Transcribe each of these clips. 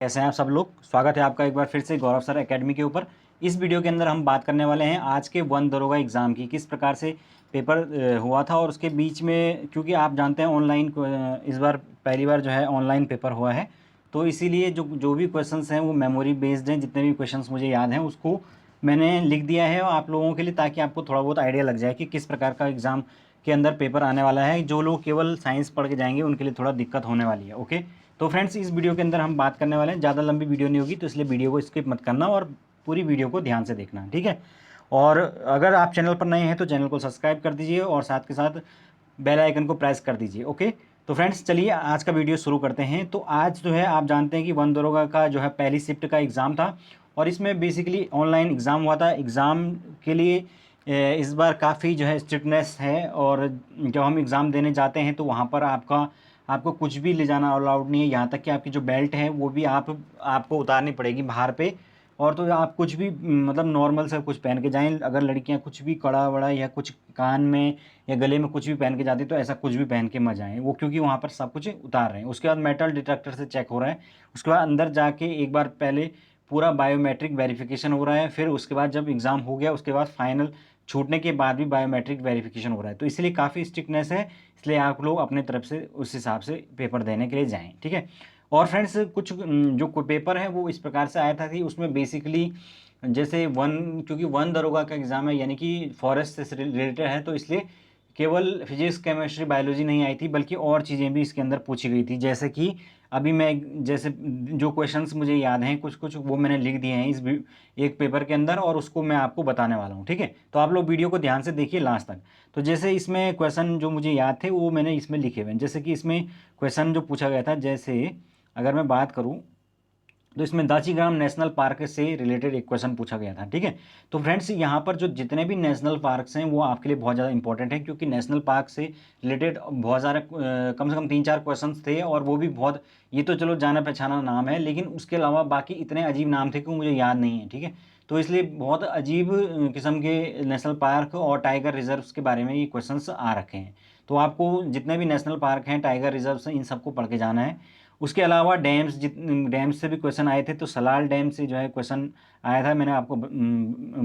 कैसे हैं आप सब लोग। स्वागत है आपका एक बार फिर से गौरव सर एकेडमी के ऊपर। इस वीडियो के अंदर हम बात करने वाले हैं आज के वन दरोगा एग्ज़ाम की, किस प्रकार से पेपर हुआ था और उसके बीच में, क्योंकि आप जानते हैं ऑनलाइन इस बार पहली बार जो है ऑनलाइन पेपर हुआ है, तो इसीलिए जो जो भी क्वेश्चंस हैं वो मेमोरी बेस्ड हैं। जितने भी क्वेश्चंस मुझे याद हैं उसको मैंने लिख दिया है आप लोगों के लिए, ताकि आपको थोड़ा बहुत आइडिया लग जाए कि किस प्रकार का एग्ज़ाम के अंदर पेपर आने वाला है। जो लोग केवल साइंस पढ़ के जाएंगे उनके लिए थोड़ा दिक्कत होने वाली है। ओके, तो फ्रेंड्स इस वीडियो के अंदर हम बात करने वाले हैं, ज़्यादा लंबी वीडियो नहीं होगी, तो इसलिए वीडियो को स्किप मत करना और पूरी वीडियो को ध्यान से देखना, ठीक है। और अगर आप चैनल पर नए हैं तो चैनल को सब्सक्राइब कर दीजिए और साथ के साथ बेल आइकन को प्रेस कर दीजिए। ओके, तो फ्रेंड्स चलिए आज का वीडियो शुरू करते हैं। तो आज जो है आप जानते हैं कि वन दरोगा का जो है पहली शिफ्ट का एग्ज़ाम था और इसमें बेसिकली ऑनलाइन एग्ज़ाम हुआ था। एग्ज़ाम के लिए इस बार काफ़ी जो है स्ट्रिक्टनेस है, और जब हम एग्ज़ाम देने जाते हैं तो वहाँ पर आपको कुछ भी ले जाना अलाउड नहीं है। यहाँ तक कि आपकी जो बेल्ट है वो भी आपको उतारनी पड़ेगी बाहर पे। और तो आप कुछ भी मतलब नॉर्मल से कुछ पहन के जाएं। अगर लड़कियां कुछ भी कड़ा वड़ा या कुछ कान में या गले में कुछ भी पहन के जाती तो ऐसा कुछ भी पहन के मत जाएं वो, क्योंकि वहाँ पर सब कुछ उतार रहे हैं। उसके बाद मेटल डिटेक्टर से चेक हो रहा है। उसके बाद अंदर जाके एक बार पहले पूरा बायोमेट्रिक वेरिफिकेशन हो रहा है। फिर उसके बाद जब एग्ज़ाम हो गया उसके बाद फाइनल छूटने के बाद भी बायोमेट्रिक वेरिफिकेशन हो रहा है। तो इसलिए काफ़ी स्ट्रिक्टनेस है, इसलिए आप लोग अपने तरफ से उस हिसाब से पेपर देने के लिए जाएं, ठीक है। और फ्रेंड्स कुछ जो पेपर है वो इस प्रकार से आया था कि उसमें बेसिकली जैसे क्योंकि वन दरोगा का एग्ज़ाम है, यानी कि फॉरेस्ट से रिलेटेड है, तो इसलिए केवल फिजिक्स केमिस्ट्री बायोलॉजी नहीं आई थी बल्कि और चीज़ें भी इसके अंदर पूछी गई थी। जैसे कि अभी मैं जैसे जो क्वेश्चंस मुझे याद हैं कुछ कुछ वो मैंने लिख दिए हैं इस एक पेपर के अंदर, और उसको मैं आपको बताने वाला हूँ, ठीक है। तो आप लोग वीडियो को ध्यान से देखिए लास्ट तक। तो जैसे इसमें क्वेश्चन जो मुझे याद थे वो मैंने इसमें लिखे हुए हैं। जैसे कि इसमें क्वेश्चन जो पूछा गया था, जैसे अगर मैं बात करूँ तो इसमें दाचीग्राम नेशनल पार्क से रिलेटेड एक क्वेश्चन पूछा गया था, ठीक है। तो फ्रेंड्स यहाँ पर जो जितने भी नेशनल पार्क्स हैं वो आपके लिए बहुत ज़्यादा इंपॉर्टेंट है, क्योंकि नेशनल पार्क से रिलेटेड बहुत सारे कम से कम 3-4 क्वेश्चंस थे, और वो भी बहुत, ये तो चलो जाना पहचाना नाम है, लेकिन उसके अलावा बाकी इतने अजीब नाम थे कि मुझे याद नहीं है, ठीक है। तो इसलिए बहुत अजीब किस्म के नेशनल पार्क और टाइगर रिजर्व्स के बारे में ये क्वेश्चंस आ रखे हैं। तो आपको जितने भी नेशनल पार्क हैं, टाइगर रिजर्व्स हैं, इन सबको पढ़ के जाना है। उसके अलावा डैम्स से भी क्वेश्चन आए थे। तो सलाल डैम से जो है क्वेश्चन आया था, मैंने आपको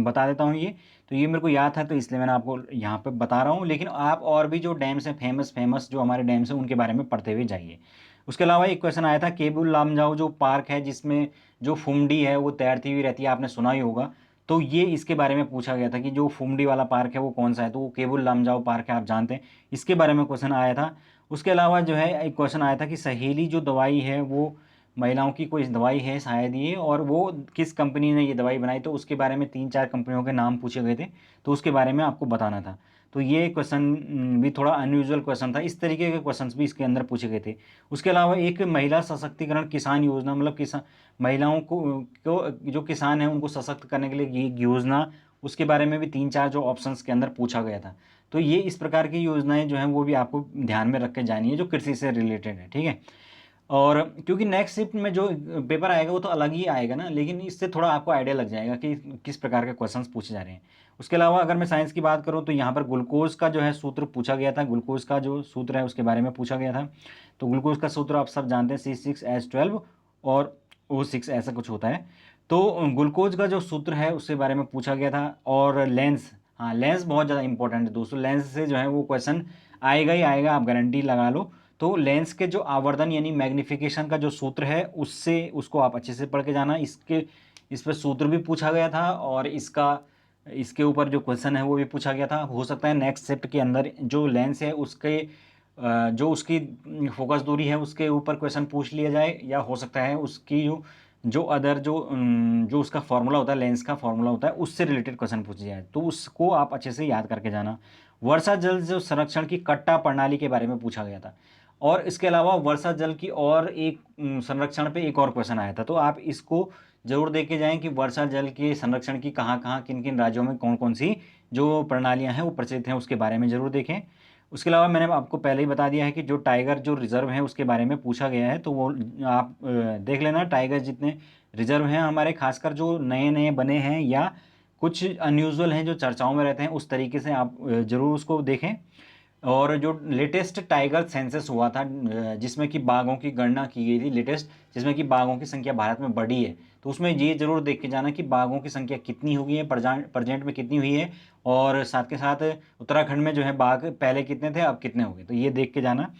बता देता हूँ ये। तो ये मेरे को याद था तो इसलिए मैंने आपको यहाँ पे बता रहा हूँ, लेकिन आप और भी जो डैम्स हैं फेमस फेमस जो हमारे डैम्स हैं उनके बारे में पढ़ते हुए जाइए। उसके अलावा एक क्वेश्चन आया था केबुल लामजाओ जो पार्क है जिसमें जो फुमडी है वो तैरती हुई रहती है, आपने सुना ही होगा। तो ये इसके बारे में पूछा गया था कि जो फुमडी वाला पार्क है वो कौन सा है, तो वो केबुल लामजाओ पार्क है, आप जानते हैं। इसके बारे में क्वेश्चन आया था। उसके अलावा जो है एक क्वेश्चन आया था कि सहेली जो दवाई है वो महिलाओं की कोई दवाई है शायद ये, और वो किस कंपनी ने ये दवाई बनाई, तो उसके बारे में 3-4 कंपनियों के नाम पूछे गए थे, तो उसके बारे में आपको बताना था। तो ये क्वेश्चन भी थोड़ा अनयूजुअल क्वेश्चन था। इस तरीके के क्वेश्चंस भी इसके अंदर पूछे गए थे। उसके अलावा एक महिला सशक्तिकरण किसान योजना, मतलब किसान महिलाओं को जो किसान हैं उनको सशक्त करने के लिए ये योजना, उसके बारे में भी 3-4 जो ऑप्शंस के अंदर पूछा गया था। तो ये इस प्रकार की योजनाएं जो हैं वो भी आपको ध्यान में रख के जानी है जो कृषि से रिलेटेड है, ठीक है। और क्योंकि नेक्स्ट शिफ्ट में जो पेपर आएगा वो तो अलग ही आएगा ना, लेकिन इससे थोड़ा आपको आइडिया लग जाएगा कि किस प्रकार के क्वेश्चंस पूछे जा रहे हैं। उसके अलावा अगर मैं साइंस की बात करूँ तो यहाँ पर ग्लूकोज का जो है सूत्र पूछा गया था। ग्लूकोज का जो सूत्र है उसके बारे में पूछा गया था। तो ग्लूकोज का सूत्र आप सब जानते हैं, C6H12 और O6 ऐसा कुछ होता है। तो ग्लूकोज का जो सूत्र है उसके बारे में पूछा गया था। और लेंस, हाँ लेंस बहुत ज़्यादा इंपॉर्टेंट है दोस्तों। लेंस से जो है वो क्वेश्चन आएगा ही आएगा, आप गारंटी लगा लो। तो लेंस के जो आवर्धन यानी मैग्निफिकेशन का जो सूत्र है उससे उसको आप अच्छे से पढ़ के जाना। इस पर सूत्र भी पूछा गया था, और इसके ऊपर जो क्वेश्चन है वो भी पूछा गया था। हो सकता है नेक्स्ट शिफ्ट के अंदर जो लेंस है उसके जो उसकी फोकस दूरी है उसके ऊपर क्वेश्चन पूछ लिया जाए, या हो सकता है उसकी जो अदर जो उसका फॉर्मूला होता है, लेंस का फॉर्मूला होता है, उससे रिलेटेड क्वेश्चन पूछ जाए, तो उसको आप अच्छे से याद करके जाना। वर्षा जल जो संरक्षण की कट्टा प्रणाली के बारे में पूछा गया था। और इसके अलावा वर्षा जल की और एक संरक्षण पे एक और क्वेश्चन आया था, तो आप इसको जरूर देख के जाएं कि वर्षा जल के संरक्षण की कहाँ कहाँ किन किन राज्यों में कौन कौन सी जो प्रणालियां हैं वो प्रचलित हैं, उसके बारे में जरूर देखें। उसके अलावा मैंने आपको पहले ही बता दिया है कि जो टाइगर जो रिजर्व है उसके बारे में पूछा गया है, तो वो आप देख लेना। टाइगर जितने रिजर्व हैं हमारे, खासकर जो नए नए बने हैं या कुछ अनयूजुअल हैं जो चर्चाओं में रहते हैं, उस तरीके से आप ज़रूर उसको देखें। और जो लेटेस्ट टाइगर सेंसस हुआ था जिसमें कि बाघों की गणना की गई थी लेटेस्ट, जिसमें कि बाघों की संख्या भारत में बढ़ी है, तो उसमें ये जरूर देख के जाना कि बाघों की संख्या कितनी हुई है, प्रजेंट में कितनी हुई है, और साथ के साथ उत्तराखंड में जो है बाघ पहले कितने थे अब कितने हो गए, तो ये देख के जाना।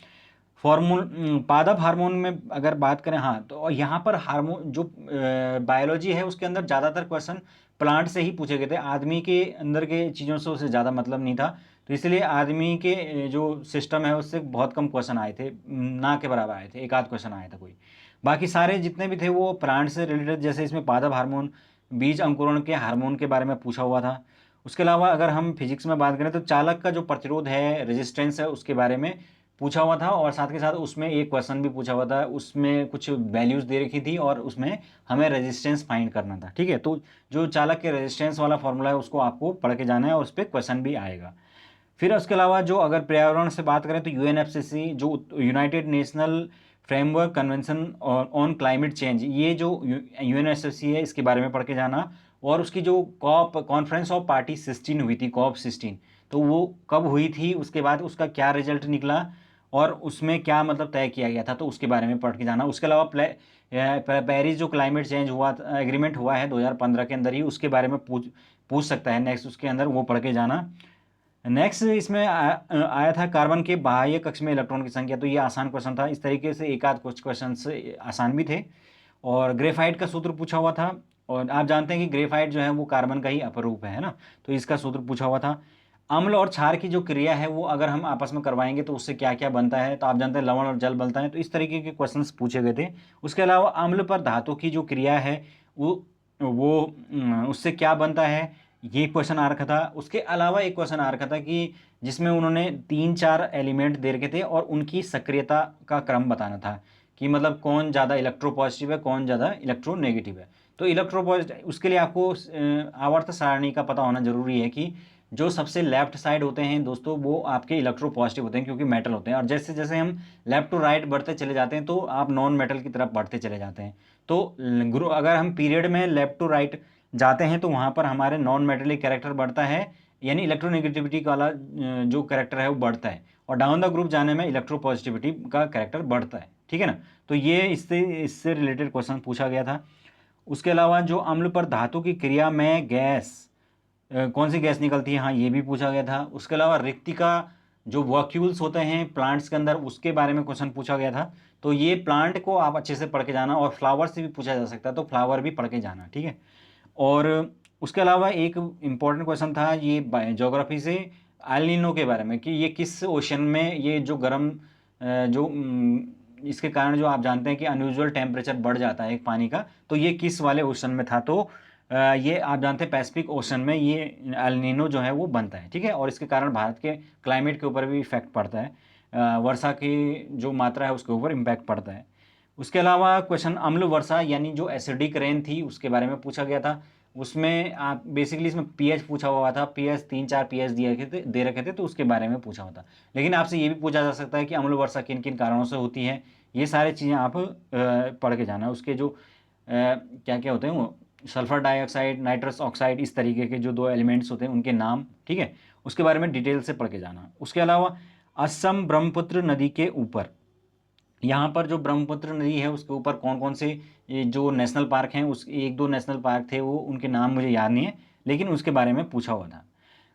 पादप हार्मोन में अगर बात करें, हाँ, तो यहाँ पर हार्मोन जो बायोलॉजी है उसके अंदर ज़्यादातर क्वेश्चन प्लांट से ही पूछे गए थे, आदमी के अंदर के चीज़ों से उसे ज़्यादा मतलब नहीं था, तो इसलिए आदमी के जो सिस्टम है उससे बहुत कम क्वेश्चन आए थे, ना के बराबर आए थे, एक आध क्वेश्चन आया था कोई। बाकी सारे जितने भी थे वो प्लांट से रिलेटेड, जैसे इसमें पादप हार्मोन, बीज अंकुरण के हार्मोन के बारे में पूछा हुआ था। उसके अलावा अगर हम फिजिक्स में बात करें तो चालक का जो प्रतिरोध है, रेजिस्टेंस है, उसके बारे में पूछा हुआ था, और साथ के साथ उसमें एक क्वेश्चन भी पूछा हुआ था, उसमें कुछ वैल्यूज़ दे रखी थी और उसमें हमें रेजिस्टेंस फाइंड करना था। ठीक है, तो जो चालक के रेजिस्टेंस वाला फॉर्मूला है उसको आपको पढ़ के जाना है और उस पर क्वेश्चन भी आएगा। फिर उसके अलावा जो अगर पर्यावरण से बात करें तो यूएनएफसीसी, जो United national framework convention on climate change, ये जो यूएनएफसीसी है इसके बारे में पढ़ के जाना। और उसकी जो कॉप कॉन्फ्रेंस ऑफ पार्टी 16 हुई थी, कॉप 16, तो वो कब हुई थी, उसके बाद उसका क्या रिजल्ट निकला और उसमें क्या मतलब तय किया गया था, तो उसके बारे में पढ़ के जाना। उसके अलावा पेरिस जो क्लाइमेट चेंज हुआ एग्रीमेंट हुआ है 2015 के अंदर ही, उसके बारे में पूछ पूछ सकता है नेक्स्ट, उसके अंदर वो पढ़ के जाना। नेक्स्ट इसमें आया था कार्बन के बाह्य कक्ष में इलेक्ट्रॉन की संख्या, तो ये आसान क्वेश्चन था, इस तरीके से एक आध कुछ क्वेश्चन आसान भी थे। और ग्रेफाइट का सूत्र पूछा हुआ था, और आप जानते हैं कि ग्रेफाइट जो है वो कार्बन का ही अपरूप है ना, तो इसका सूत्र पूछा हुआ था। अम्ल और क्षार की जो क्रिया है वो अगर हम आपस में करवाएंगे तो उससे क्या क्या बनता है, तो आप जानते हैं लवण और जल बनता है, तो इस तरीके के क्वेश्चंस पूछे गए थे। उसके अलावा अम्ल पर धातु की जो क्रिया है वो उससे क्या बनता है, ये क्वेश्चन आ रखा था। उसके अलावा एक क्वेश्चन आ रखा था कि जिसमें उन्होंने 3-4 एलिमेंट दे रखे थे और उनकी सक्रियता का क्रम बताना था, कि मतलब कौन ज़्यादा इलेक्ट्रो पॉजिटिव है, कौन ज़्यादा इलेक्ट्रो नेगेटिव है। तो इलेक्ट्रो पॉजिटिव, उसके लिए आपको आवर्त सारणी का पता होना जरूरी है कि जो सबसे लेफ्ट साइड होते हैं दोस्तों वो आपके इलेक्ट्रो पॉजिटिव होते हैं, क्योंकि मेटल होते हैं, और जैसे जैसे हम लेफ्ट टू राइट बढ़ते चले जाते हैं तो आप नॉन मेटल की तरफ बढ़ते चले जाते हैं। तो अगर हम पीरियड में लेफ्ट टू राइट जाते हैं तो वहाँ पर हमारे नॉन मेटेलिक कैरेक्टर बढ़ता है, यानी इलेक्ट्रोनेगेटिविटी वाला जो कैरेक्टर है वो बढ़ता है, और डाउन द ग्रुप जाने में इलेक्ट्रो पॉजिटिविटी का कैरेक्टर बढ़ता है। ठीक है ना, तो ये इससे इससे रिलेटेड क्वेश्चन पूछा गया था। उसके अलावा जो अम्ल पर धातु की क्रिया में गैस, कौन सी गैस निकलती है, हाँ, ये भी पूछा गया था। उसके अलावा रिक्तिका जो वॉक्यूल्स होते हैं प्लांट्स के अंदर, उसके बारे में क्वेश्चन पूछा गया था। तो ये प्लांट को आप अच्छे से पढ़ के जाना, और फ्लावर से भी पूछा जा सकता है तो फ्लावर भी पढ़ के जाना। ठीक है, और उसके अलावा एक इम्पॉर्टेंट क्वेश्चन था ये ज्योग्राफी से, एल नीनो के बारे में, कि ये किस ओशन में ये जो गर्म जो इसके कारण जो आप जानते हैं कि अनयूजुअल टेम्परेचर बढ़ जाता है एक पानी का, तो ये किस वाले ओशन में था, तो ये आप जानते हैं पैसिफिक ओशन में ये एल नीनो जो है वो बनता है। ठीक है, और इसके कारण भारत के क्लाइमेट के ऊपर भी इफेक्ट पड़ता है, वर्षा की जो मात्रा है उसके ऊपर इम्पैक्ट पड़ता है। उसके अलावा क्वेश्चन अम्ल वर्षा यानी जो एसिडिक रेन थी उसके बारे में पूछा गया था। उसमें आप बेसिकली इसमें पीएच पूछा हुआ था, पीएच 3-4 पीएच दे रखे थे, तो उसके बारे में पूछा हुआ था। लेकिन आपसे ये भी पूछा जा सकता है कि अम्ल वर्षा किन किन कारणों से होती है, ये सारी चीज़ें आप पढ़ के जाना। उसके जो क्या क्या होते हैं वो सल्फर डाइऑक्साइड, नाइट्रस ऑक्साइड, इस तरीके के जो दो एलिमेंट्स होते हैं उनके नाम, ठीक है, उसके बारे में डिटेल से पढ़ के जाना। उसके अलावा असम ब्रह्मपुत्र नदी के ऊपर, यहाँ पर जो ब्रह्मपुत्र नदी है उसके ऊपर कौन कौन से ये जो नेशनल पार्क हैं, उस एक दो नेशनल पार्क थे वो उनके नाम मुझे याद नहीं है, लेकिन उसके बारे में पूछा हुआ था।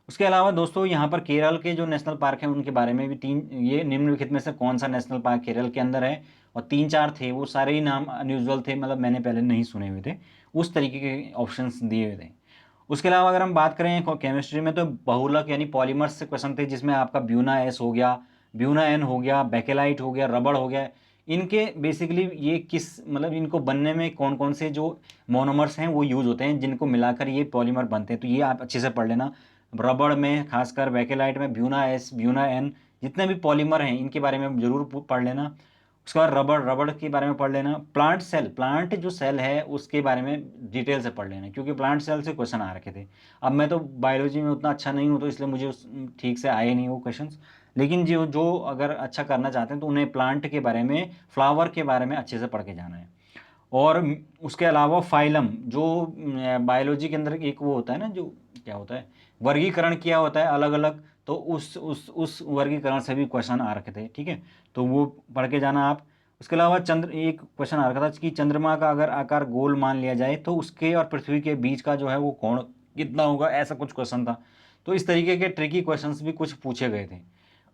उसके अलावा दोस्तों यहाँ पर केरल के जो नेशनल पार्क हैं उनके बारे में भी ये निम्नलिखित में से कौन सा नेशनल पार्क केरल के अंदर है, और 3-4 थे, वो सारे ही नाम अनयूजुअल थे, मतलब मैंने पहले नहीं सुने हुए थे, उस तरीके के ऑप्शंस दिए हुए थे। उसके अलावा अगर हम बात करें केमिस्ट्री में तो बहुलक यानी पॉलीमर्स से क्वेश्चन थे, जिसमें आपका ब्यूना एस हो गया, ब्यूना एन हो गया, बेकेलाइट हो गया, रबड़ हो गया, इनके बेसिकली ये किस मतलब इनको बनने में कौन कौन से जो मोनोमर्स हैं वो यूज होते हैं जिनको मिलाकर ये पॉलीमर बनते हैं, तो ये आप अच्छे से पढ़ लेना। रबड़ में खासकर बेकेलाइट में ब्यूना एस, ब्यूना एन, जितने भी पॉलीमर हैं इनके बारे में जरूर पढ़ लेना। उसके बाद रबड़, रबड़ के बारे में पढ़ लेना। प्लांट सेल, प्लांट जो सेल है उसके बारे में डिटेल से पढ़ लेना, क्योंकि प्लांट सेल से क्वेश्चन आ रखे थे। अब मैं तो बायोलॉजी में उतना अच्छा नहीं हूँ तो इसलिए मुझे ठीक से आए नहीं वो क्वेश्चंस, लेकिन जो जो अगर अच्छा करना चाहते हैं तो उन्हें प्लांट के बारे में, फ्लावर के बारे में अच्छे से पढ़ के जाना है। और उसके अलावा फाइलम जो बायोलॉजी के अंदर एक वो होता है ना, जो क्या होता है, वर्गीकरण किया होता है अलग अलग तो उस वर्गीकरण से भी क्वेश्चन आ रखे थे, ठीक है, तो वो पढ़ के जाना आप। उसके अलावा एक क्वेश्चन आ रखा था कि चंद्रमा का अगर आकार गोल मान लिया जाए तो उसके और पृथ्वी के बीच का जो है वो कोण कितना होगा, ऐसा कुछ क्वेश्चन था। तो इस तरीके के ट्रिकी क्वेश्चंस भी कुछ पूछे गए थे।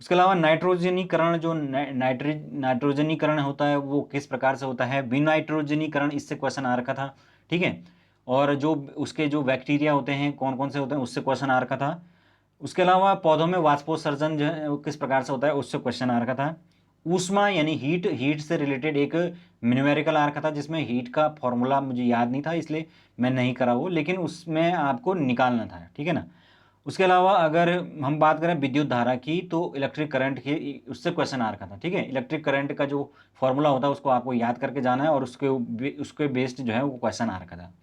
उसके अलावा नाइट्रोजनीकरण, जो नाइट्रोजनीकरण होता है वो किस प्रकार से होता है, विनाइट्रोजनीकरण, इससे क्वेश्चन आ रखा था, ठीक है। और जो उसके जो बैक्टीरिया होते हैं कौन कौन से होते हैं, उससे क्वेश्चन आ रखा था। उसके अलावा पौधों में वाष्पोत्सर्जन जो है वो किस प्रकार से होता है, उससे क्वेश्चन आ रखा था। ऊष्मा यानी हीट से रिलेटेड एक न्यूमेरिकल आ रखा था, जिसमें हीट का फॉर्मूला मुझे याद नहीं था इसलिए मैं नहीं करा वो, लेकिन उसमें आपको निकालना था, ठीक है ना। उसके अलावा अगर हम बात करें विद्युत धारा की, तो इलेक्ट्रिक करंट की उससे क्वेश्चन आ रखा था, ठीक है। इलेक्ट्रिक करंट का जो फॉर्मूला होता है उसको आपको याद करके जाना है, और उसके बेस्ड जो है वो क्वेश्चन आ रखा था।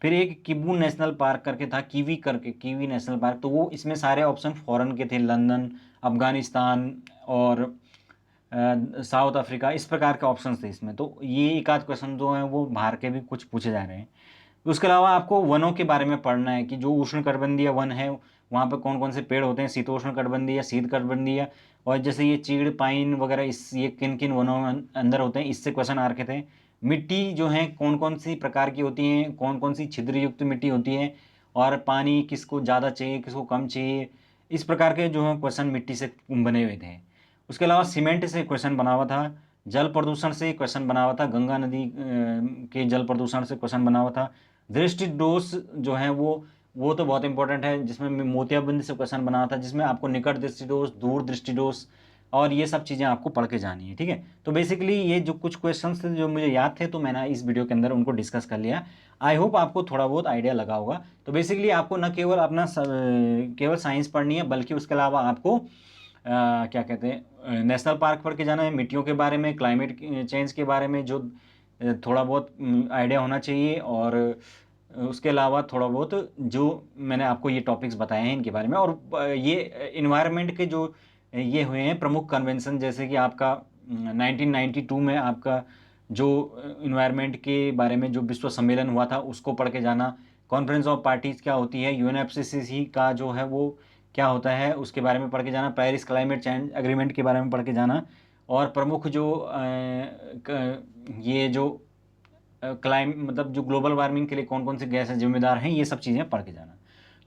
फिर एक किबू नेशनल पार्क करके था, कीवी नेशनल पार्क, तो वो इसमें सारे ऑप्शन फॉरेन के थे, लंदन, अफगानिस्तान और साउथ अफ्रीका, इस प्रकार के ऑप्शन थे इसमें। तो ये एक आध क्वेश्चन जो हैं वो बाहर के भी कुछ पूछे जा रहे हैं। उसके अलावा आपको वनों के बारे में पढ़ना है कि जो उष्णकटिबंधीय वन है वहाँ पर कौन कौन से पेड़ होते हैं, शीतोष्ण कटिबंधीय, शीत कटिबंधीय, और जैसे ये चीड़, पाइन वगैरह, ये किन किन वनों में अंदर होते हैं, इससे क्वेश्चन आ रखे थे। मिट्टी जो है कौन कौन सी प्रकार की होती हैं, कौन कौन सी छिद्र युक्त मिट्टी होती है, और पानी किसको ज़्यादा चाहिए किसको कम चाहिए, इस प्रकार के जो है क्वेश्चन मिट्टी से बने हुए थे। उसके अलावा सीमेंट से क्वेश्चन बना हुआ था, जल प्रदूषण से क्वेश्चन बना हुआ था, गंगा नदी के जल प्रदूषण से क्वेश्चन बना हुआ था। दृष्टि दोष जो है वो तो बहुत इंपॉर्टेंट है, जिसमें मोतियाबिंद से क्वेश्चन बना हुआ था, जिसमें आपको निकट दृष्टि दोष, दूर दृष्टि दोष और ये सब चीज़ें आपको पढ़ के जानी है, ठीक है। तो बेसिकली ये जो कुछ क्वेश्चंस थे जो मुझे याद थे, तो मैंने इस वीडियो के अंदर उनको डिस्कस कर लिया। आई होप आपको थोड़ा बहुत आइडिया लगा होगा। तो बेसिकली आपको न केवल केवल साइंस पढ़नी है, बल्कि उसके अलावा आपको क्या कहते हैं, नेशनल पार्क पढ़ के जाना है, मिट्टियों के बारे में, क्लाइमेट चेंज के बारे में जो थोड़ा बहुत आइडिया होना चाहिए, और उसके अलावा थोड़ा बहुत जो मैंने आपको ये टॉपिक्स बताए हैं इनके बारे में, और ये इन्वायरमेंट के जो ये हुए हैं प्रमुख कन्वेंशन, जैसे कि आपका 1992 में आपका जो इन्वायरमेंट के बारे में जो विश्व सम्मेलन हुआ था उसको पढ़ के जाना। कॉन्फ्रेंस ऑफ पार्टीज़ क्या होती है, यूएनएफसीसीसी का जो है वो क्या होता है, उसके बारे में पढ़ के जाना। पेरिस क्लाइमेट चेंज एग्रीमेंट के बारे में पढ़ के जाना, और प्रमुख जो ये जो मतलब जो ग्लोबल वार्मिंग के लिए कौन कौन सी गैसें जिम्मेदार हैं, ये सब चीज़ें पढ़ के जाना।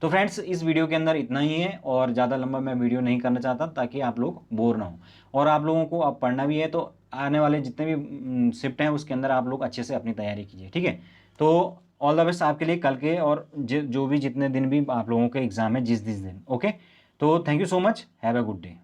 तो फ्रेंड्स, इस वीडियो के अंदर इतना ही है, और ज़्यादा लंबा मैं वीडियो नहीं करना चाहता ताकि आप लोग बोर ना हो, और आप लोगों को अब पढ़ना भी है, तो आने वाले जितने भी शिफ्ट हैं उसके अंदर आप लोग अच्छे से अपनी तैयारी कीजिए, ठीक है। तो ऑल द बेस्ट आपके लिए कल के, और जो भी जितने दिन भी आप लोगों के एग्ज़ाम है, जिस दिन, ओके। तो thank you so much, have a good day.